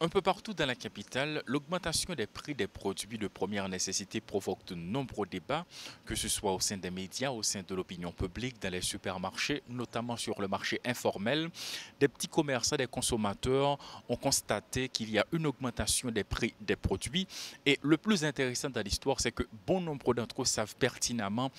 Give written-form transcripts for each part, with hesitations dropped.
Un peu partout dans la capitale, l'augmentation des prix des produits de première nécessité provoque de nombreux débats, que ce soit au sein des médias, au sein de l'opinion publique, dans les supermarchés, notamment sur le marché informel. Des petits commerçants, des consommateurs ont constaté qu'il y a une augmentation des prix des produits. Et le plus intéressant dans l'histoire, c'est que bon nombre d'entre eux savent pertinemment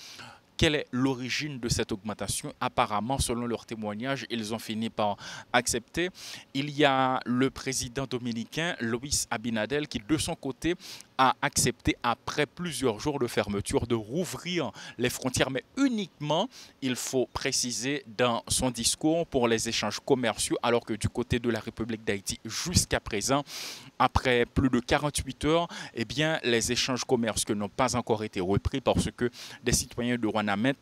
quelle est l'origine de cette augmentation. Apparemment, selon leurs témoignages, ils ont fini par accepter. Il y a le président dominicain, Luis Abinadel, qui de son côté a accepté, après plusieurs jours de fermeture, de rouvrir les frontières, mais uniquement, il faut préciser, dans son discours pour les échanges commerciaux, alors que du côté de la République d'Haïti, jusqu'à présent, après plus de 48 heures, eh bien, les échanges commerciaux n'ont pas encore été repris parce que des citoyens de Rouanamet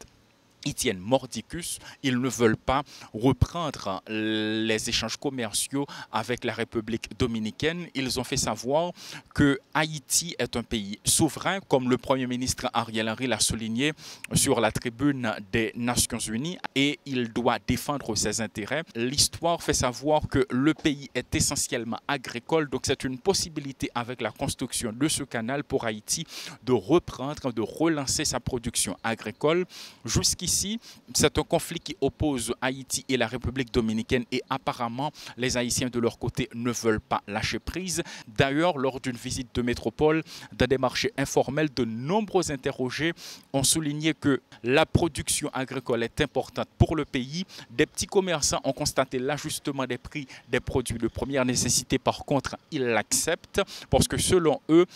ils tiennent mordicus, ils ne veulent pas reprendre les échanges commerciaux avec la République dominicaine. Ils ont fait savoir que Haïti est un pays souverain, comme le Premier ministre Ariel Henry l'a souligné sur la tribune des Nations Unies, et il doit défendre ses intérêts. L'histoire fait savoir que le pays est essentiellement agricole, donc c'est une possibilité avec la construction de ce canal pour Haïti de reprendre, de relancer sa production agricole. Jusqu'ici, c'est un conflit qui oppose Haïti et la République dominicaine et apparemment, les Haïtiens de leur côté ne veulent pas lâcher prise. D'ailleurs, lors d'une visite de métropole dans des marchés informels, de nombreux interrogés ont souligné que la production agricole est importante pour le pays. Des petits commerçants ont constaté l'ajustement des prix des produits de première nécessité. Par contre, ils l'acceptent parce que selon eux,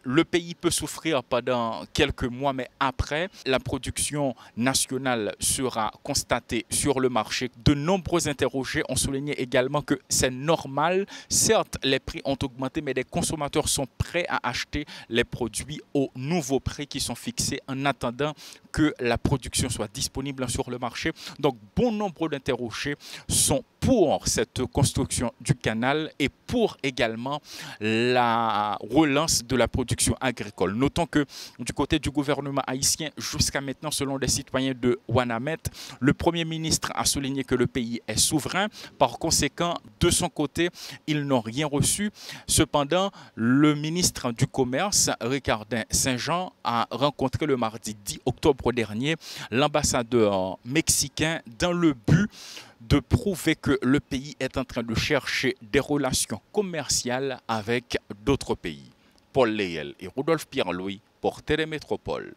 le pays peut souffrir pendant quelques mois, mais après, la production nationale sera constatée sur le marché. De nombreux interrogés ont souligné également que c'est normal. Certes, les prix ont augmenté, mais les consommateurs sont prêts à acheter les produits aux nouveaux prix qui sont fixés en attendant que la production soit disponible sur le marché. Donc, bon nombre d'interrogés sont pour cette construction du canal et pour également la relance de la production agricole. Notons que du côté du gouvernement haïtien, jusqu'à maintenant, selon les citoyens de Rouanamet, le Premier ministre a souligné que le pays est souverain. Par conséquent, de son côté, ils n'ont rien reçu. Cependant, le ministre du Commerce, Ricardin Saint-Jean, a rencontré le mardi 10 octobre dernier l'ambassadeur mexicain dans le but de prouver que le pays est en train de chercher des relations commerciales avec d'autres pays. Paul Léel et Rodolphe Pierre-Louis pour Télémétropole.